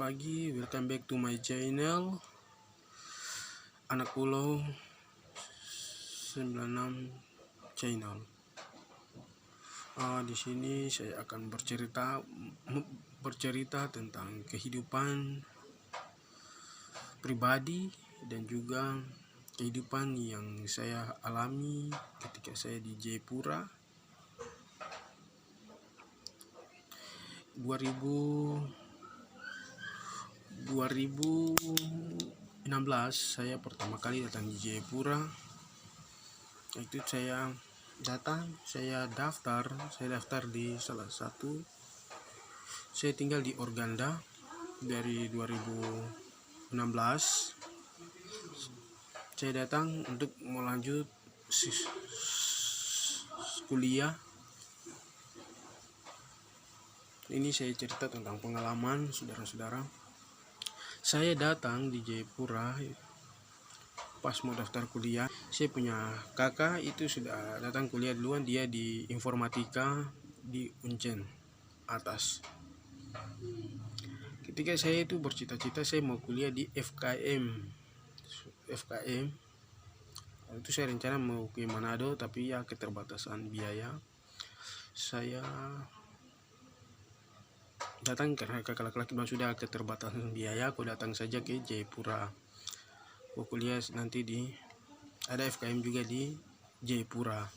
pagi, welcome back to my channel Anak Pulau 96 channel. Di sini saya akan bercerita tentang kehidupan pribadi dan juga kehidupan yang saya alami ketika saya di Jayapura 2016. Saya pertama kali datang di Jayapura. Itu saya daftar di salah satu, saya tinggal di Organda dari 2016. Saya datang untuk melanjut kuliah. Ini saya cerita tentang pengalaman saudara-saudara. Saya datang di Jayapura pas mau daftar kuliah. Saya punya kakak itu sudah datang kuliah duluan, dia di informatika di Uncen atas. Ketika saya itu bercita-cita saya mau kuliah di FKM, itu saya rencana mau ke Manado, tapi ya keterbatasan biaya. Saya datang karena kakak laki-laki sudah keterbatasan biaya, aku datang saja ke Jayapura. Aku kuliah nanti ada FKM juga di Jayapura.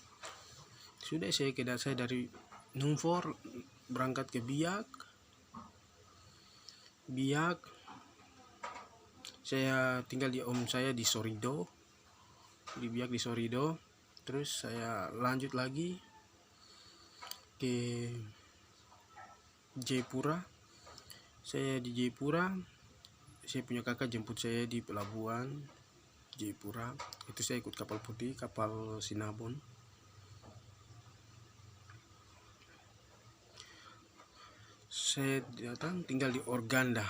Sudah saya dari Numfor berangkat ke Biak. Saya tinggal di om saya di Sorido, di Biak di Sorido. Terus saya lanjut lagi ke Jayapura. Saya di Jayapura, saya punya kakak jemput saya di pelabuhan Jayapura. Itu saya ikut kapal putih, kapal Sinabon. Saya datang tinggal di Organda.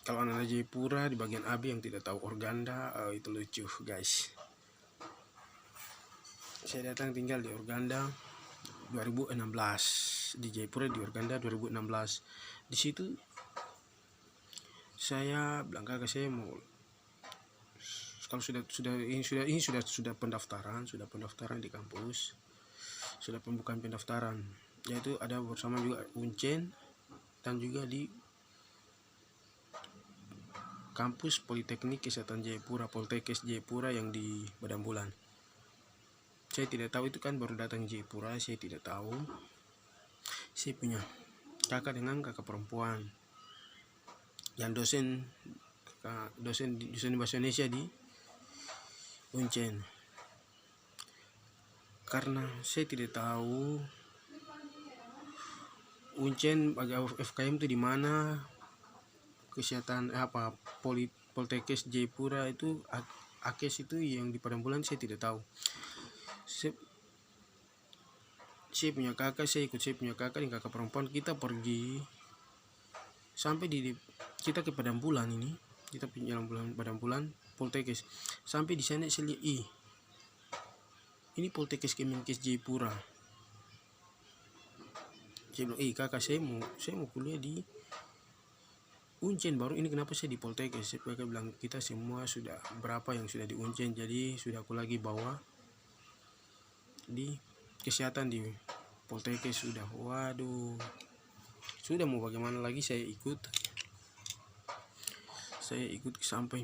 Kalau anak Jayapura di bagian AB yang tidak tahu Organda, itu lucu guys. Saya datang tinggal di Organda 2016. Di Jayapura di Organda 2016. Di situ saya bilang kakak saya mau, kalau sudah pendaftaran di kampus, sudah pembukaan pendaftaran, yaitu ada bersama juga Uncen dan juga di kampus Politeknik Kesehatan Jayapura, Poltekkes Jayapura yang di Badan Bulan. Saya tidak tahu, itu kan baru datang Jayapura, saya tidak tahu. Saya punya kakak perempuan yang dosen bahasa Indonesia di Uncen. Karena saya tidak tahu Uncen FKM itu di mana, kesehatan Poltekkes Jayapura itu AKES itu yang di Padang Bulan, saya tidak tahu. Saya punya kakak, saya ikut saya punya kakak dan kakak perempuan, kita pergi sampai kita ke Padang Bulan ini, kita pinjam Padang Bulan Poltekkes. Sampai di sana saya lihat, ini Poltekkes Kemenkes Jayapura. Saya bilang, kakak saya mau kuliah di Uncen, baru ini kenapa saya di Poltekkes? Kakak bilang, kita semua sudah berapa yang sudah di Uncen, jadi sudah aku lagi bawa di kesehatan di Poltekkes sudah. Waduh, sudah mau bagaimana lagi, saya ikut sampai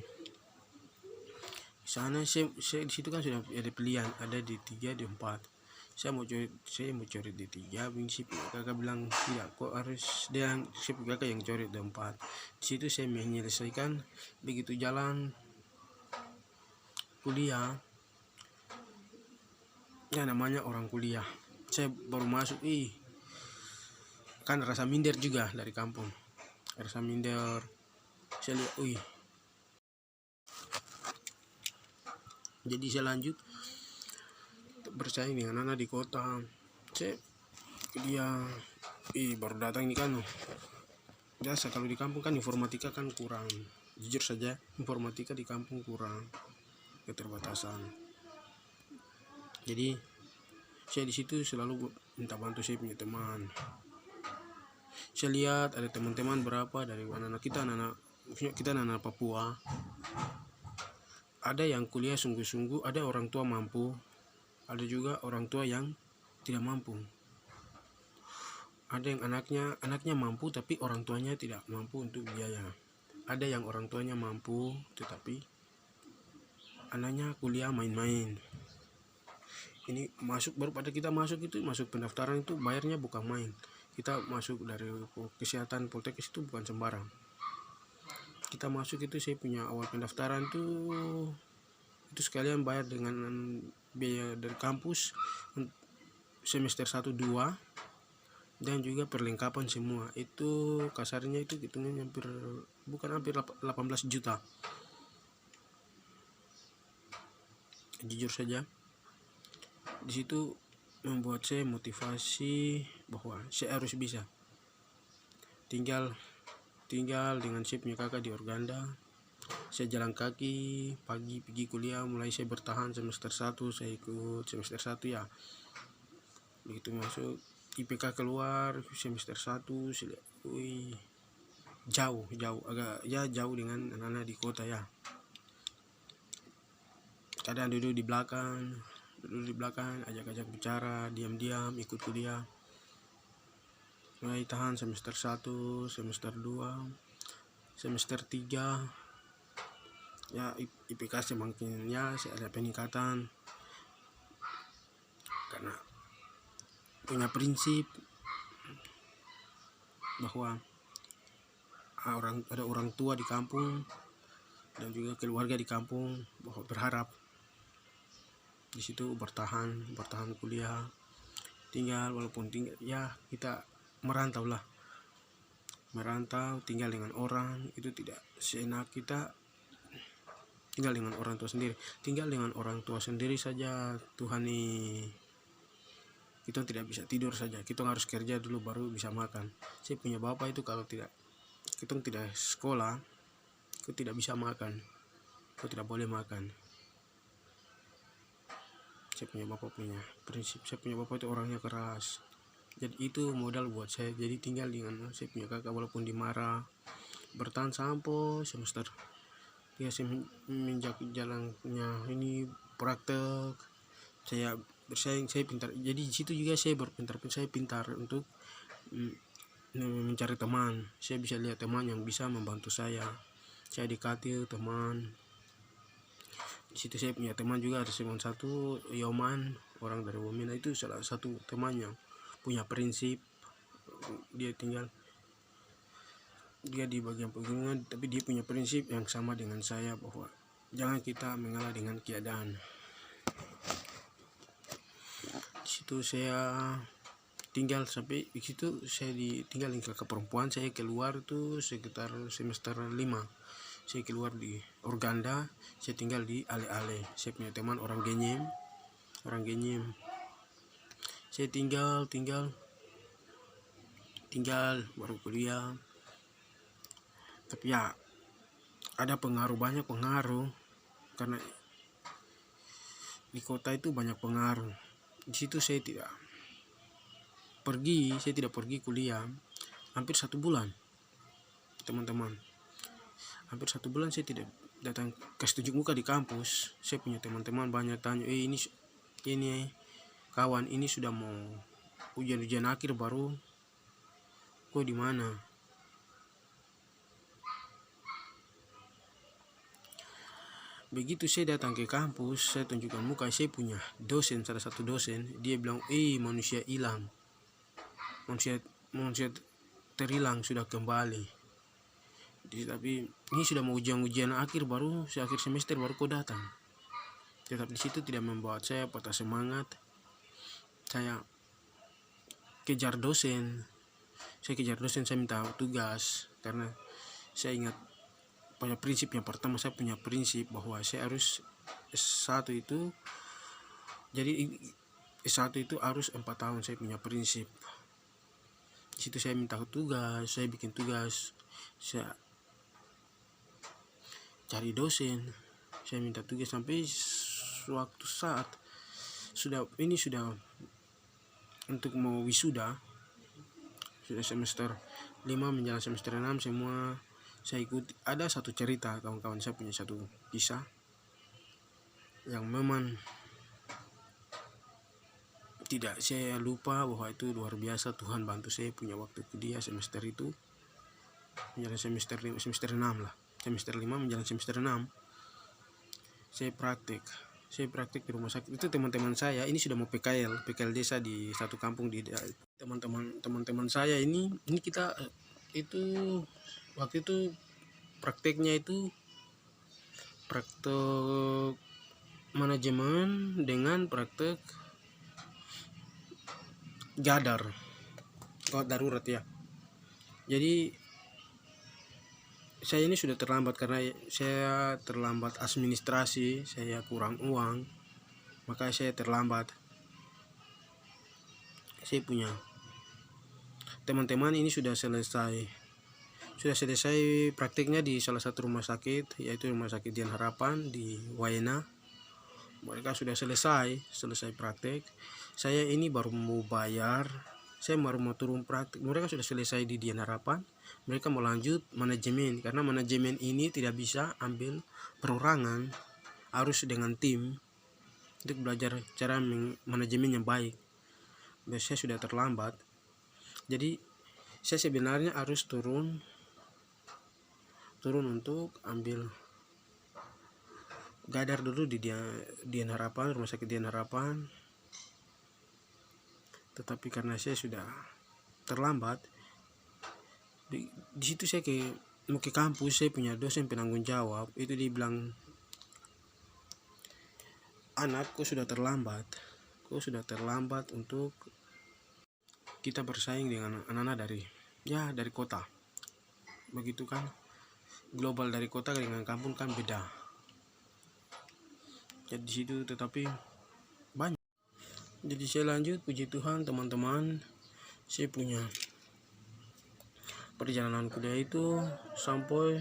di sana. Saya di situ kan sudah ada pilihan, ada di 3 di 4. Saya mau coret di 3. Kakak bilang tidak, kok harus kakak yang coret di 4. Di situ saya menyelesaikan, begitu jalan kuliah, ya namanya orang kuliah, saya baru masuk, kan rasa minder juga dari kampung, rasa minder. Saya lihat, jadi saya lanjut bersaing dengan anak di kota. Saya dia baru datang ini kan, biasa kalau di kampung kan informatika kan kurang, jujur saja informatika di kampung kurang, keterbatasan. Jadi saya di situ selalu minta bantu saya punya teman. Saya lihat ada teman-teman berapa dari anak-anak kita anak Papua. Ada yang kuliah sungguh-sungguh, ada orang tua mampu, ada juga orang tua yang tidak mampu. Ada yang anaknya mampu tapi orang tuanya tidak mampu untuk biaya. Ada yang orang tuanya mampu tetapi anaknya kuliah main-main. Ini masuk, baru pada kita masuk pendaftaran itu bayarnya bukan main. Kita masuk dari kesehatan Poltekkes itu bukan sembarang. Kita masuk itu, saya punya awal pendaftaran tuh itu sekalian bayar dengan biaya dari kampus semester 1 2 dan juga perlengkapan semua. Itu kasarnya itu hitungnya hampir 18 juta. Jujur saja di situ membuat saya motivasi bahwa saya harus bisa. Tinggal dengan saya punya kakak di Organda. Saya jalan kaki pagi pergi kuliah, mulai saya bertahan semester 1, saya ikut semester 1 ya. Begitu masuk IPK keluar semester 1, saya lihat, wih, jauh agak ya jauh dengan anak-anak di kota ya. Kadang duduk di belakang, ajak-ajak bicara, diam-diam ikut kuliah. Mulai tahan semester 1, semester 2, semester 3 ya IPK semakin ya saya ada peningkatan karena punya prinsip bahwa ada orang tua di kampung dan juga keluarga di kampung, bahwa berharap di situ bertahan kuliah. Walaupun tinggal ya kita merantau tinggal dengan orang itu tidak seenak kita tinggal dengan orang tua sendiri. Tinggal dengan orang tua sendiri saja Tuhan nih, kita tidak bisa tidur saja, kita harus kerja dulu baru bisa makan. Saya punya bapak itu kalau kita tidak sekolah, kita tidak bisa makan, kita tidak boleh makan. Saya punya bapak punya prinsip, saya punya bapak itu orangnya keras. Jadi itu modal buat saya. Jadi tinggal dengan saya punya kakak walaupun dimarah, bertahan sampai semester dia semenjak jalannya ini praktek, saya bersaing, saya pintar. Jadi di situ juga saya saya pintar untuk mencari teman. Saya bisa lihat teman yang bisa membantu saya dekati teman. Di situ saya punya teman juga, ada teman satu Yoman, orang dari Wamena, itu salah satu teman yang punya prinsip. Dia di bagian pegunungan tapi dia punya prinsip yang sama dengan saya bahwa jangan kita mengalah dengan keadaan. Di situ saya tinggal sampai di situ saya tinggal dengan kakak perempuan. Saya keluar tuh sekitar semester 5. Saya keluar di Organda, saya tinggal di Ale-Ale. Saya punya teman orang Genyem. Saya tinggal baru kuliah. Tapi ya ada banyak pengaruh karena di kota itu banyak pengaruh. Di situ saya tidak pergi kuliah hampir 1 bulan, teman-teman. Hampir 1 bulan saya tidak datang kasih tunjuk muka di kampus. Saya punya teman-teman banyak tanya, ini kawan ini sudah mau ujian akhir baru kok di mana? Begitu saya datang ke kampus, saya tunjukkan muka, saya punya salah satu dosen, dia bilang, manusia hilang, manusia terhilang sudah kembali. Tapi ini sudah mau ujian akhir baru, akhir semester baru kau datang. Tetapi di situ tidak membuat saya patah semangat. Saya kejar dosen, saya minta tugas karena saya ingat punya prinsip. Yang pertama saya punya prinsip bahwa saya harus S1 itu, jadi S1 itu harus 4 tahun. Saya punya prinsip. Di situ saya minta tugas, saya bikin tugas, saya cari dosen, saya minta tugas sampai suatu saat sudah untuk mau wisuda. sudah semester 5 menjelang semester 6 semua saya ikuti. Ada satu cerita kawan-kawan, saya punya satu kisah yang memang tidak saya lupa bahwa itu luar biasa. Tuhan bantu saya punya waktu kuliah semester itu menjelang semester 5, semester 6 lah, semester 5 menjelang semester 6 saya praktek di rumah sakit. Itu teman-teman saya ini sudah mau PKL desa di satu kampung. Di teman-teman saya ini kita itu waktu itu prakteknya itu praktek manajemen dengan praktek gawat darurat ya. Jadi saya ini sudah terlambat karena saya terlambat administrasi, saya kurang uang, maka saya terlambat. Saya punya teman-teman ini sudah selesai praktiknya di salah satu rumah sakit, yaitu Rumah Sakit Dian Harapan di Waena. Mereka sudah selesai praktek. Saya ini baru mau bayar, saya baru mau turun praktik. Mereka sudah selesai di Dian Harapan, mereka mau lanjut manajemen, karena manajemen ini tidak bisa ambil perorangan, harus dengan tim untuk belajar cara manajemen yang baik. Saya sudah terlambat, jadi saya sebenarnya harus turun untuk ambil gadar dulu di Dian Harapan, Rumah Sakit Dian Harapan. Tetapi karena saya sudah terlambat, di situ saya mau ke kampus. Saya punya dosen penanggung jawab, itu dibilang, anakku sudah terlambat untuk kita bersaing dengan anak-anak dari kota. Begitu kan, global dari kota dengan kampung kan beda. Jadi di situ tetapi banyak. Jadi saya lanjut, puji Tuhan teman-teman, saya punya perjalanan kuliah itu sampai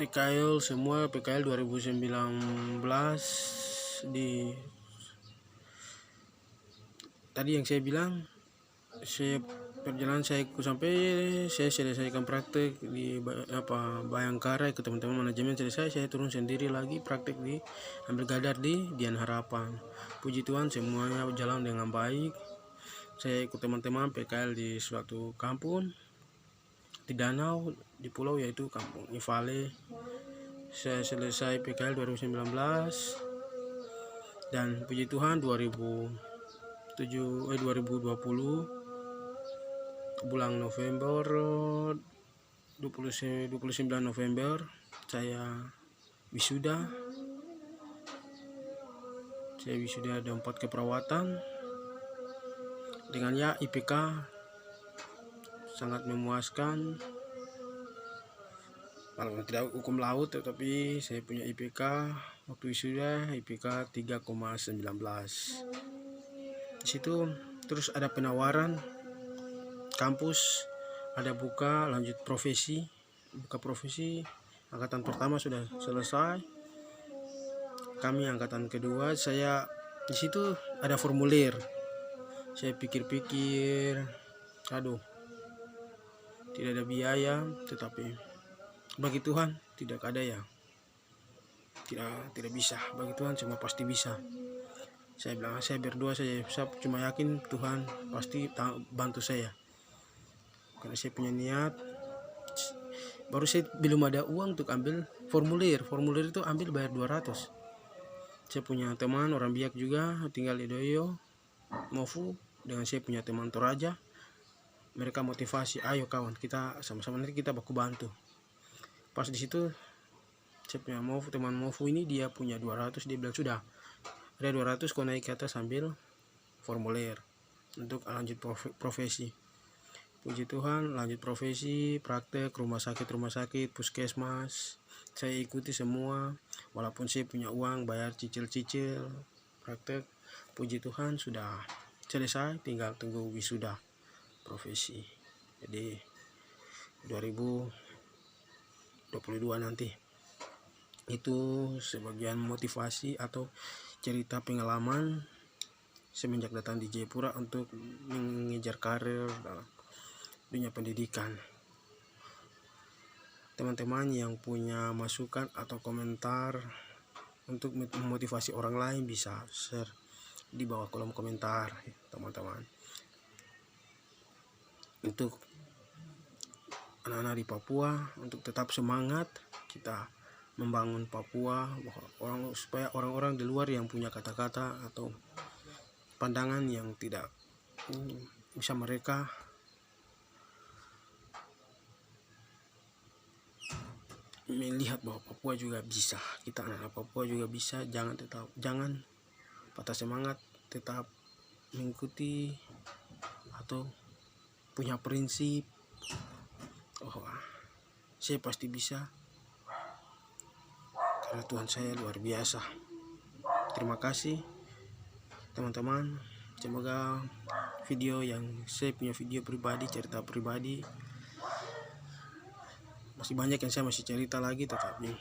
PKL semua, PKL 2019 di tadi yang saya bilang, saya perjalanan saya sampai saya selesaikan praktek di Bayangkara, ikut teman-teman manajemen selesai, saya turun sendiri lagi praktek di ambil gadar di Dian Harapan. Puji Tuhan semuanya jalan dengan baik. Saya ikut teman-teman PKL di suatu kampung di danau di pulau, yaitu Kampung Ivale. Saya selesai PKL 2019 dan puji Tuhan 2020 bulan November, 29 November saya wisuda. Saya wisuda ada 4 keperawatan dengan IPK sangat memuaskan, walaupun tidak hukum laut, tetapi saya punya IPK waktu wisuda IPK 3,19. Di situ terus ada penawaran kampus, ada buka profesi. Angkatan pertama sudah selesai, kami angkatan kedua. Saya di situ ada formulir, saya pikir-pikir, aduh, tidak ada biaya, tetapi bagi Tuhan tidak ada ya, tidak bisa. Bagi Tuhan semua pasti bisa. Saya bilang, saya berdoa, saya cuma yakin Tuhan pasti bantu saya, karena saya punya niat. Baru saya belum ada uang untuk ambil formulir itu ambil bayar 200. Saya punya teman orang Biak juga tinggal di Doyo Mofu, dengan saya punya teman Toraja. Mereka motivasi, ayo kawan, kita sama-sama nanti kita baku bantu. Pas di situ saya punya teman Mofu ini, dia punya 200, dia bilang sudah ada 200, kau naik ke atas ambil formulir untuk lanjut profesi. Puji Tuhan, lanjut profesi, praktek rumah sakit, puskesmas, saya ikuti semua. Walaupun saya punya uang bayar cicil praktek, puji Tuhan sudah selesai, tinggal tunggu wisuda profesi. Jadi 2022 nanti. Itu sebagian motivasi atau cerita pengalaman semenjak datang di Jayapura untuk mengejar karir dalam dunia pendidikan. Teman-teman yang punya masukan atau komentar untuk memotivasi orang lain bisa share di bawah kolom komentar, teman-teman. Untuk anak-anak di Papua, untuk tetap semangat, kita membangun Papua supaya orang-orang di luar yang punya kata-kata atau pandangan yang tidak bisa mereka melihat bahwa Papua juga bisa, kita anak-anak Papua juga bisa. Jangan patah semangat, tetap mengikuti atau punya prinsip, saya pasti bisa karena Tuhan saya luar biasa. Terima kasih teman-teman. Semoga video yang saya punya video pribadi, cerita pribadi, masih banyak yang saya masih cerita lagi, tetapi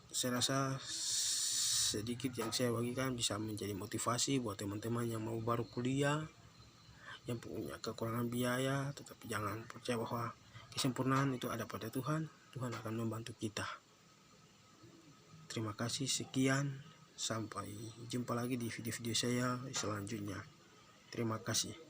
saya rasa sedikit yang saya bagikan bisa menjadi motivasi buat teman-teman yang mau baru kuliah, yang punya kekurangan biaya. Tetapi jangan percaya bahwa kesempurnaan itu ada pada Tuhan. Tuhan akan membantu kita. Terima kasih, sekian, sampai jumpa lagi di video-video saya selanjutnya. Terima kasih.